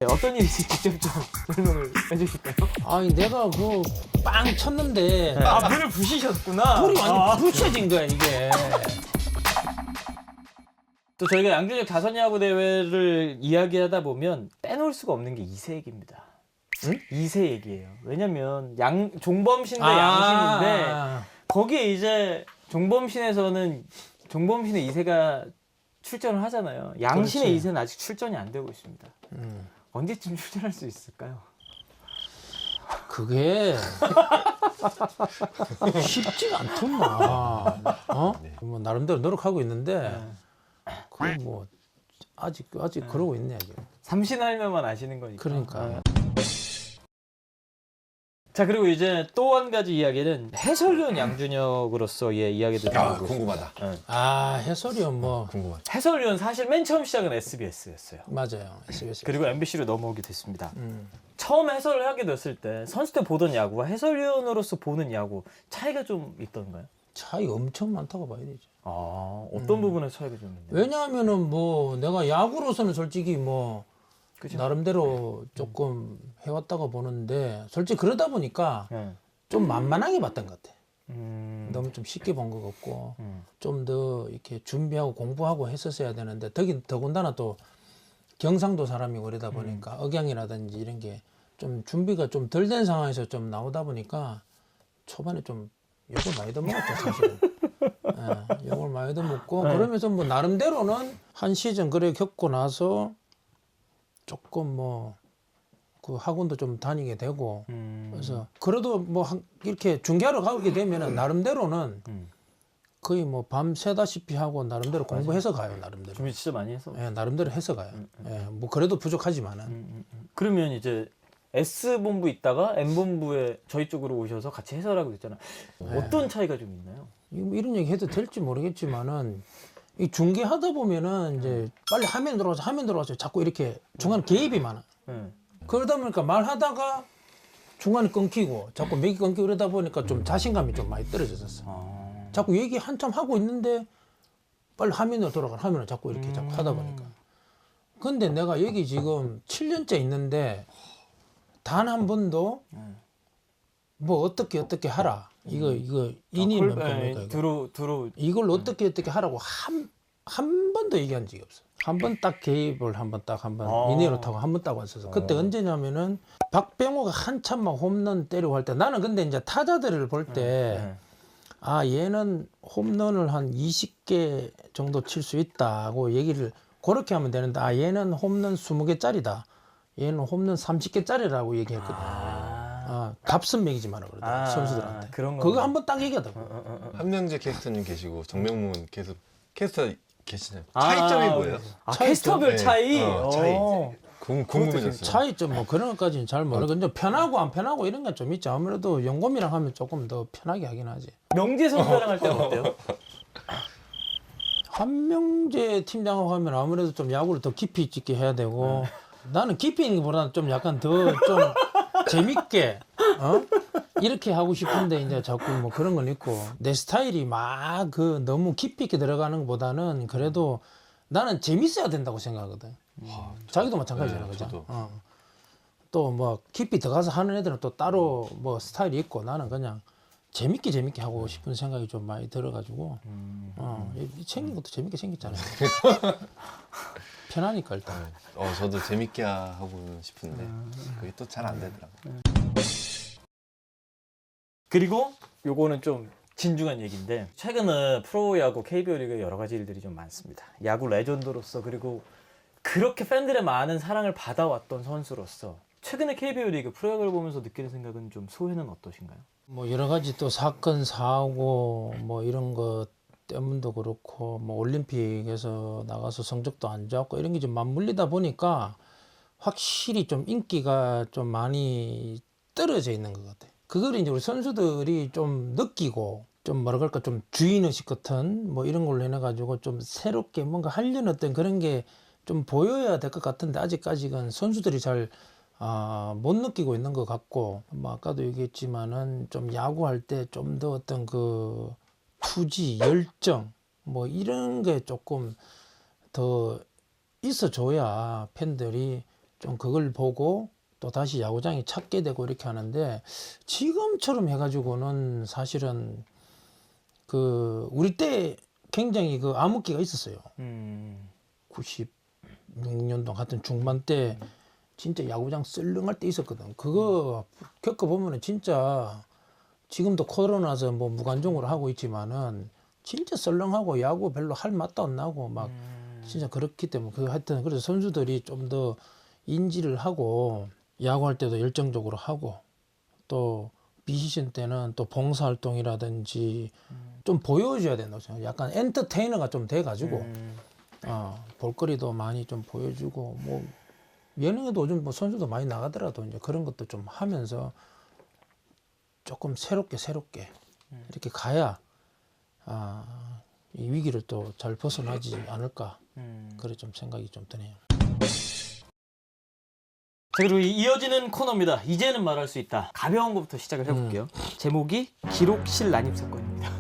네, 어떤 일인지 직접 좀 설명을 해주실까요? 아니 내가 그 빵 쳤는데 아, 불을 부시셨구나. 불이 완전 부셔진 거야 이게. 또 저희가 양준혁 자선야구 대회를 이야기하다 보면 빼놓을 수가 없는 게 이세 얘기입니다. 응? 이세 얘기예요. 왜냐면 종범신 대 양신인데 거기에 이제 종범신에서는 종범신의 이세가 출전을 하잖아요. 양신의 그렇지. 이세는 아직 출전이 안 되고 있습니다. 언제쯤 출전할 수 있을까요? 그게 쉽지가 않더만. 어? 뭐 나름대로 노력하고 있는데 그거 뭐 아직 그러고 있네 지금. 삼신할매만 아시는 거니까. 그러니까. 자, 그리고 이제 또 한 가지 이야기는 해설위원 양준혁으로서의 이야기도 좀 아, 하고 궁금하다. 있습니다. 아 해설이요 뭐 궁금하다. 해설위원 사실 맨 처음 시작은 SBS였어요. 맞아요. SBS. 그리고 MBC로 넘어오게 됐습니다. 처음 해설을 하게 됐을 때 선수 때 보던 야구와 해설위원으로서 보는 야구 차이가 좀 있던가요? 차이 엄청 많다고 봐야 되죠. 아, 어떤 부분에 차이가 좀 있나요? 왜냐하면은 뭐 내가 야구로서는 솔직히 뭐 그죠? 나름대로 조금 해왔다고 보는데 솔직히 그러다 보니까 네. 좀 만만하게 봤던 것 같아. 너무 너무 좀 쉽게 본 것 같고 음. 좀 더 이렇게 준비하고 공부하고 했었어야 되는데 더군다나 또 경상도 사람이고 그러다 보니까 억양이라든지 이런 게 좀 준비가 좀 덜 된 상황에서 좀 나오다 보니까 초반에 좀 욕을 많이 얻어먹었죠 사실은. 예, 욕을 많이 얻어먹고 네. 그러면서 뭐 나름대로는 한 시즌 그래 겪고 나서 조금 뭐 그 학원도 좀 다니게 되고 그래서 그래도 뭐 이렇게 중계하러 가게 되면은 나름대로는 거의 뭐 밤 새다시피 하고 나름대로 공부해서 가요 나름대로. 준비 진짜 많이 해서. 예, 나름대로 해서 가요. 예, 뭐 그래도 부족하지만은. 그러면 이제 S본부 있다가 M본부에 저희 쪽으로 오셔서 같이 해설하고 있잖아요. 어떤 차이가 좀 있나요? 이런 얘기 해도 될지 모르겠지만은 이 중계하다 보면은 이제 빨리 화면 들어가서 자꾸 이렇게 중간 개입이 많아. 네. 그러다 보니까 말하다가 중간에 끊기고 자꾸 맥이 끊기고 그러다 보니까 좀 자신감이 좀 많이 떨어졌었어. 자꾸 얘기 한참 하고 있는데 빨리 화면으로 화면을 자꾸 이렇게 자꾸 하다 보니까. 근데 내가 여기 지금 7년째 있는데 단 한 번도 뭐 어떻게 하라. 이거 인이 몇 겁니까 이거? 두루 이걸 어떻게 하라고 한 번도 얘기한 적이 없어. 한 번 딱 개입을 한 번 미니로 타고 한 번 딱 왔어서 그때 언제냐면은 박병호가 한참 막 홈런 때리고 할 때 나는 근데 이제 타자들을 볼 때 아 얘는 홈런을 한 20개 정도 칠 수 있다고 얘기를 그렇게 하면 되는데 아 얘는 홈런 20개짜리다. 얘는 홈런 30개짜리라고 얘기했거든. 값은 매기지 마라 그러더라 선수들한테. 그런 거. 그거 한 번 딱 얘기하더라고. 한명재 캐스터님 계시고 정명문 계속 캐스터 계시잖아요. 아, 차이점이 뭐예요? 캐스터별 네. 차이. 차이. 어. 궁금해졌어요. 차이점 뭐 그런 것까지는 잘 모르겠는데 편하고 안 편하고 이런 건 좀 있죠. 아무래도 영검이랑 하면 조금 더 편하게 하긴 하지. 명재 선수랑 할 때는 어때요? 한명재 팀장하고 하면 아무래도 좀 야구를 더 깊이 있게 해야 되고 나는 깊이 있는 것보다는 좀 약간 더 좀 재밌게 이렇게 하고 싶은데 이제 자꾸 뭐 그런 건 있고 내 스타일이 막 그 너무 깊이 있게 들어가는 것보다는 그래도 나는 재밌어야 된다고 생각하거든. 자기도 마찬가지잖아, 네, 그죠? 저도. 또 뭐 깊이 들어가서 하는 애들은 또 따로 뭐 스타일이 있고 나는 그냥 재밌게 하고 싶은 생각이 좀 많이 들어가지고 생긴 것도 재밌게 생겼잖아요. 편하니까 일단. 저도 재밌게 하고 싶은데 그게 또 잘 안 되더라고요. 그리고 요거는 좀 진중한 얘기인데 최근에 프로야구 KBO 리그에 여러 가지 일들이 좀 많습니다. 야구 레전드로서 그리고 그렇게 팬들의 많은 사랑을 받아왔던 선수로서 최근에 KBO 리그 프로야구를 보면서 느끼는 생각은 좀 소회는 어떠신가요? 뭐 여러 가지 또 사건 사고 뭐 이런 것 때문도 그렇고 뭐 올림픽에서 나가서 성적도 안 좋았고 이런 게 좀 맞물리다 보니까 확실히 좀 인기가 좀 많이 떨어져 있는 것 같아. 그걸 이제 우리 선수들이 좀 느끼고 좀 뭐라 그럴까 좀 주인의식 같은 뭐 이런 걸로 인해 가지고 좀 새롭게 뭔가 하려는 어떤 그런 게 좀 보여야 될 것 같은데 아직까지는 선수들이 잘 못 느끼고 있는 것 같고 뭐 아까도 얘기했지만은 좀 야구할 때 좀 더 어떤 그 투지 열정 뭐 이런 게 조금 더 있어줘야 팬들이 좀 그걸 보고 또 다시 야구장에 찾게 되고 이렇게 하는데 지금처럼 해가지고는 사실은 그 우리 때 굉장히 그 암흑기가 있었어요. 96년도 같은 중반 때 진짜 야구장 썰렁할 때 있었거든. 그거 겪어보면은 진짜 지금도 코로나서 뭐 무관중으로 하고 있지만은 진짜 썰렁하고 야구 별로 할 맛도 안 나고 막 진짜 그렇기 때문에 그 하여튼 그래서 선수들이 좀 더 인지를 하고 야구할 때도 열정적으로 하고 또 비시즌 때는 또 봉사활동이라든지 좀 보여줘야 된다고 생각해요. 약간 엔터테이너가 좀 돼가지고 볼거리도 많이 좀 보여주고 뭐 예능에도 요즘 뭐 선수도 많이 나가더라도 이제 그런 것도 좀 하면서 조금 새롭게 이렇게 가야 이 위기를 또 잘 벗어나지 않을까 그래 좀 생각이 좀 드네요. 자, 그리고 이어지는 코너입니다. 이제는 말할 수 있다. 가벼운 것부터 시작을 해볼게요. 제목이 기록실 난입 사건입니다.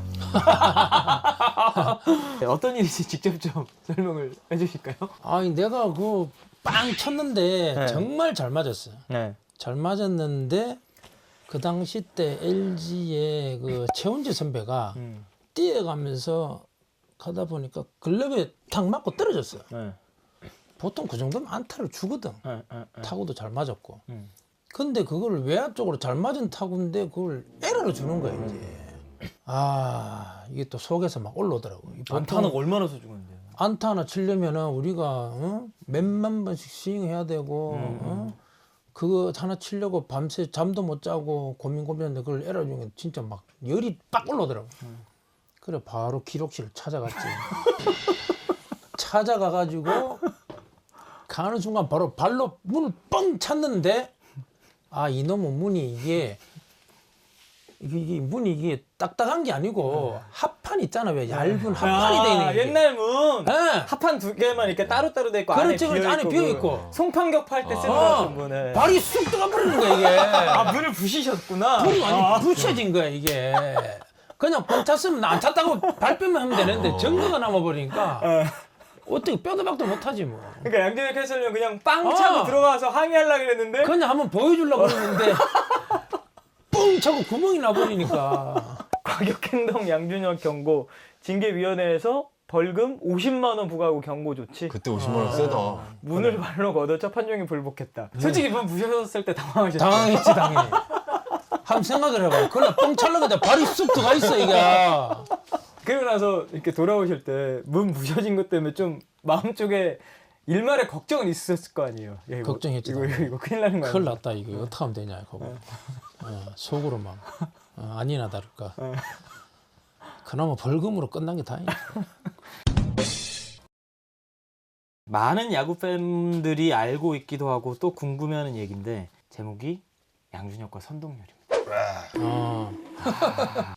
네, 어떤 일인지 직접 좀 설명을 해주실까요? 아니 내가 그 빵 쳤는데 네. 정말 잘 맞았어요. 네. 잘 맞았는데 그 당시 때 LG의 그 최원지 선배가 뛰어가면서 가다 보니까 글럽에 탁 맞고 떨어졌어요. 네. 보통 그 정도면 안타를 주거든. 네. 타구도 잘 맞았고. 근데 그걸 외야 쪽으로 잘 맞은 타구인데 그걸 에러를 주는 거야 이제. 이게 또 속에서 막 올라오더라고. 안타는 얼마나 소중한데요? 안타 하나 치려면은 우리가 몇만 번씩 스윙해야 되고 그거 하나 치려고 밤새 잠도 못 자고 고민했는데 그걸 에러 주는 게 진짜 막 열이 빡 올라오더라고. 그래 바로 기록실을 찾아갔지. 찾아가가지고 가는 순간 바로 발로 문을 뻥 찼는데 이놈의 문이 이게 문이 이게 딱딱한 게 아니고 합판 있잖아. 왜 얇은 합판이 돼 있는 게. 옛날 문 네. 합판 두 개만 이렇게 따로따로 돼 있고 그렇지, 안에 그렇지. 안에 비어 있고. 송판격 팔 때 쓰는 같은 문에 발이 쑥 들어가 버리는 거야 이게. 문을 부시셨구나. 불이 완전 부셔진 거야 이게. 그냥 뻥 찼으면 안 찼다고 발뺌만 하면 되는데 증거가 남아버리니까 어떻게 뼈도 박도 못하지 뭐. 그러니까 양준혁 해설위원 그냥 빵 차고 들어가서 항의하려고 그랬는데 그냥 한번 보여주려고 그러는데 뻥 차고 구멍이 나버리니까. 과격행동 양준혁 경고 징계위원회에서 벌금 50만 원 부과하고 경고 조치. 그때 50만 원 세다. 문을 발로 걷어쳐 판정이 불복했다. 솔직히 문 부셔졌을 때 당황하셨죠? 당황했지 당연히. 한번 생각을 해봐. 그날 뻥 찰려고 발이 쑥 들어가 있어 이게. 그리고 나서 이렇게 돌아오실 때 문 부셔진 것 때문에 좀 마음속에 일말의 걱정은 있었을 거 아니에요. 야, 이거, 걱정했지, 이거 큰일 나는 거 큰일 아니야? 났다 이거 어떻게 하면 되냐 그거. 속으로 막 아니나 다를까. 그나마 벌금으로 끝난 게 다행이야. 많은 야구 팬들이 알고 있기도 하고 또 궁금해하는 얘기인데 제목이 양준혁과 선동열입니다.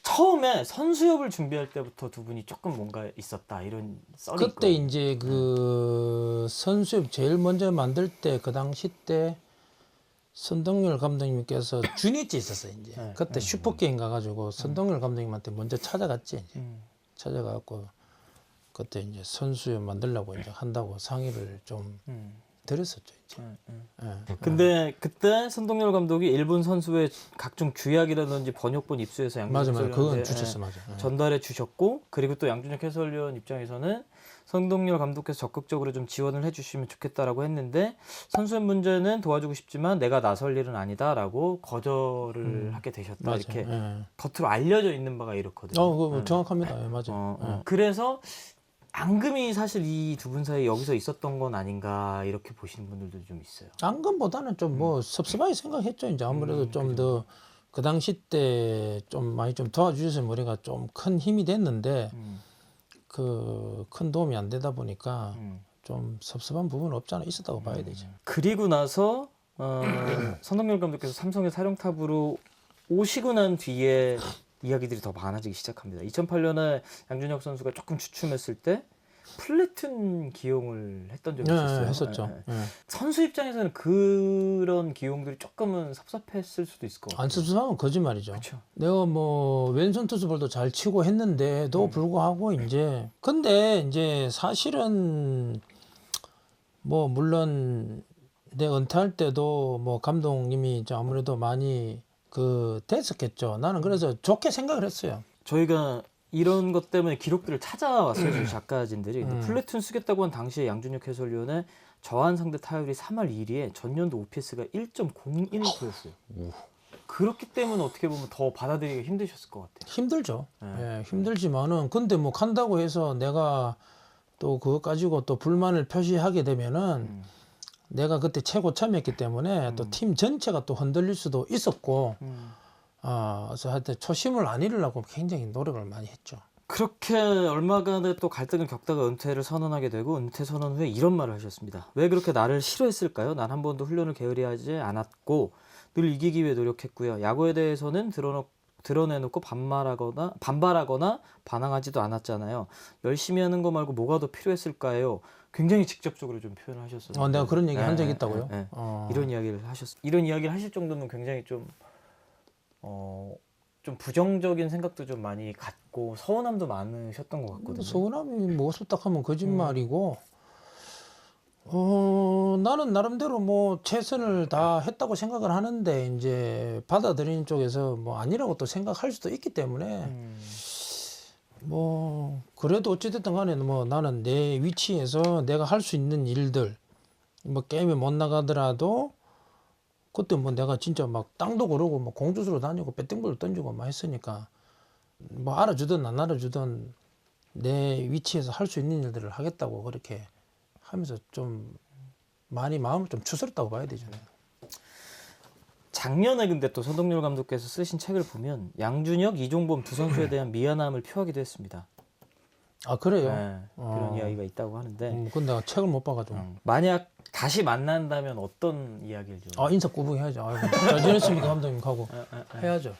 처음에 선수협을 준비할 때부터 두 분이 조금 뭔가 있었다 이런 썰이 그때 있거든요. 이제 그 선수협 제일 먼저 만들 때 그 당시 때 선동열 감독님께서 주니치 있었어요 이제. 네. 그때 슈퍼게임 가가지고 선동열 감독님한테 먼저 찾아갔지. 이제. 찾아가고 그때 이제 선수협 만들려고 이제 한다고 상의를 좀 드렸었죠 이제. 근데 그때 선동열 감독이 일본 선수의 각종 규약이라든지 번역본 입수해서 맞아 양준혁 그건 해설위원한테 주셨어 맞아. 전달해 주셨고 그리고 또 양준혁 해설위원 입장에서는 선동열 감독께서 적극적으로 좀 지원을 해주시면 좋겠다라고 했는데 선수의 문제는 도와주고 싶지만 내가 나설 일은 아니다라고 거절을 하게 되셨다 맞아. 이렇게 예. 겉으로 알려져 있는 바가 이렇거든요. 그거 정확합니다. 예, 맞아. 예. 그래서 앙금이 사실 이 두 분 사이 여기서 있었던 건 아닌가 이렇게 보시는 분들도 좀 있어요. 안건보다는 좀 뭐 섭섭하게 생각했죠. 이제 아무래도 좀 더 그 당시 때 좀 많이 좀 도와주셔서 우리가 좀 큰 힘이 됐는데 그 큰 도움이 안 되다 보니까 좀 섭섭한 부분은 없지 않아 있었다고 봐야 되죠. 그리고 나서 선동열 감독께서 삼성의 사령탑으로 오시고 난 뒤에 이야기들이 더 많아지기 시작합니다. 2008년에 양준혁 선수가 조금 주춤했을 때 플래툰 기용을 했던 적이 있었어요. 했었죠. 예, 예. 선수 입장에서는 그런 기용들이 조금은 섭섭했을 수도 있을 것 같아요. 안 섭섭하면 거짓말이죠. 그렇죠. 내가 뭐 왼손 투수볼도 잘 치고 했는데도 불구하고 이제 근데 이제 사실은 뭐 물론 내 은퇴할 때도 뭐 감독님이 좀 아무래도 많이 됐었겠죠. 나는 그래서 좋게 생각을 했어요. 저희가 이런 것 때문에 기록들을 찾아왔어요. 저희 작가진들이. 근데 플래툰 쓰겠다고 한 당시에 양준혁 해설위원의 저한 상대 타율이 3할 1위에 전년도 OPS가 1.01%였어요. 그렇기 때문에 어떻게 보면 더 받아들이기가 힘드셨을 것 같아요. 힘들죠. 예, 힘들지만은 근데 뭐 간다고 해서 내가 또 그것 가지고 또 불만을 표시하게 되면은 내가 그때 최고참이었기 때문에 또 팀 전체가 또 흔들릴 수도 있었고 그래서 하여튼 초심을 안 잃으려고 굉장히 노력을 많이 했죠. 그렇게 얼마간의 또 갈등을 겪다가 은퇴를 선언하게 되고 은퇴 선언 후에 이런 말을 하셨습니다. 왜 그렇게 나를 싫어했을까요? 난 한 번도 훈련을 게으리하지 않았고 늘 이기기 위해 노력했고요. 야구에 대해서는 드러내놓고 반발하거나 반항하지도 않았잖아요. 열심히 하는 거 말고 뭐가 더 필요했을까요? 굉장히 직접적으로 좀 표현을 하셨어요. 내가 그런 얘기 한 적 있다고요? 이런 이야기를 이런 이야기를 하실 정도면 굉장히 좀 부정적인 생각도 좀 많이 갖고 서운함도 많으셨던 것 같거든요. 서운함이 무엇을 딱 하면 거짓말이고 나는 나름대로 뭐 최선을 다 했다고 생각을 하는데 이제 받아들이는 쪽에서 뭐 아니라고 또 생각할 수도 있기 때문에 뭐 그래도 어찌됐든 간에 뭐 나는 내 위치에서 내가 할 수 있는 일들 뭐 게임에 못 나가더라도 그때 뭐 내가 진짜 막 땅도 고르고 뭐 공주수로 다니고 배팅볼을 던지고 막 했으니까 뭐 알아주든 안 알아주든 내 위치에서 할 수 있는 일들을 하겠다고 그렇게 하면서 좀 많이 마음을 좀 추스렸다고 봐야 되죠. 작년에 근데 또 선동열 감독께서 쓰신 책을 보면 양준혁, 이종범 두 선수에 대한 미안함을 표하기도 했습니다. 아 그래요? 네, 그런 이야기가 있다고 하는데 근데 내가 책을 못 봐가지고. 만약 다시 만난다면 어떤 이야기를 좀? 인사 꾸벅 해야죠. 잘 지냈습니까 감독님 하고 해야죠.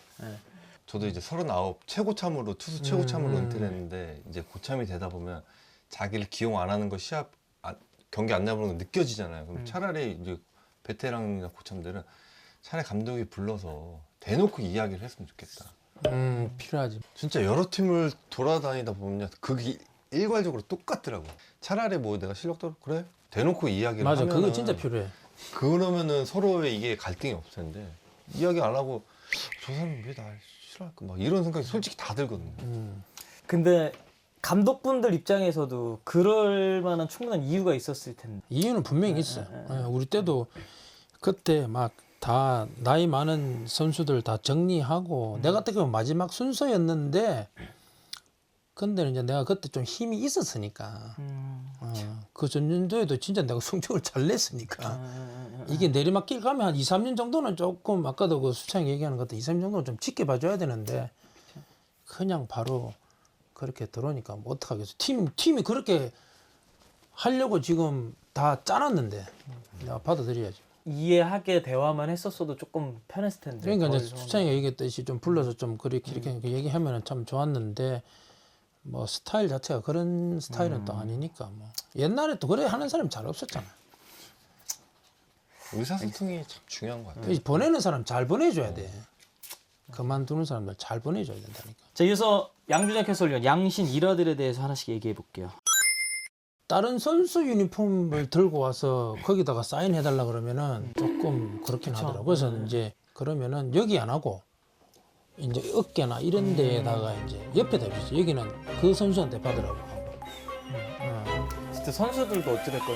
저도 이제 39 최고참으로 투수 최고참으로 은퇴를 했는데 이제 고참이 되다 보면 자기를 기용 안 하는 거 경기 안 나보는 거 느껴지잖아요. 그럼 차라리 이제 베테랑이나 고참들은 차라리 감독이 불러서 대놓고 이야기를 했으면 좋겠다. 필요하지. 진짜 여러 팀을 돌아다니다 보면 그게 일괄적으로 똑같더라고. 차라리 뭐 내가 실력도 그래 대놓고 이야기를 맞아, 하면은 그거 진짜 필요해. 그러면은 서로의 이게 갈등이 없을 텐데 이야기 안 하고 저 사람이 왜 날 싫어할까 막 이런 생각이 솔직히 다 들거든요. 근데 감독분들 입장에서도 그럴 만한 충분한 이유가 있었을 텐데. 이유는 분명히 있어요. 우리 때도 그때 막 다 나이 많은 선수들 다 정리하고 내가 어떻게 보면 마지막 순서였는데 근데 이제 내가 그때 좀 힘이 있었으니까 그 전년도에도 진짜 내가 성적을 잘 냈으니까 이게 내리막길 가면 한 2, 3년 정도는 조금 아까도 그 수창이 얘기하는 것도 2, 3년 정도는 좀 지켜봐 줘야 되는데 그냥 바로 그렇게 들어오니까 뭐 어떡하겠어. 팀이 그렇게 하려고 지금 다 짜놨는데 내가 받아들여야지. 이해하게 대화만 했었어도 조금 편했을 텐데. 그러니까 이제 더 수창이가 얘기했듯이 좀 불러서 좀 그렇게 이렇게 얘기하면 참 좋았는데 뭐 스타일 자체가 그런 스타일은 또 아니니까 뭐 옛날에 또 그래 하는 사람이 잘 없었잖아. 의사소통이 참 중요한 것 같아요. 보내는 사람 잘 보내줘야 돼. 그만두는 사람들 잘 보내줘야 된다니까. 자, 이어서 양준혁 해설위원 양신 일화들에 대해서 하나씩 얘기해 볼게요. 다른 선수 유니폼을 들고 와서 거기다가 사인해달라 그러면은 조금 그렇긴 하더라고. 그래서 이제 그러면은 여기 안 하고 이제 어깨나 이런 데에다가 이제 옆에다 주지. 여기는 그 선수한테 받으라고. 진짜 선수들도 어찌됐건.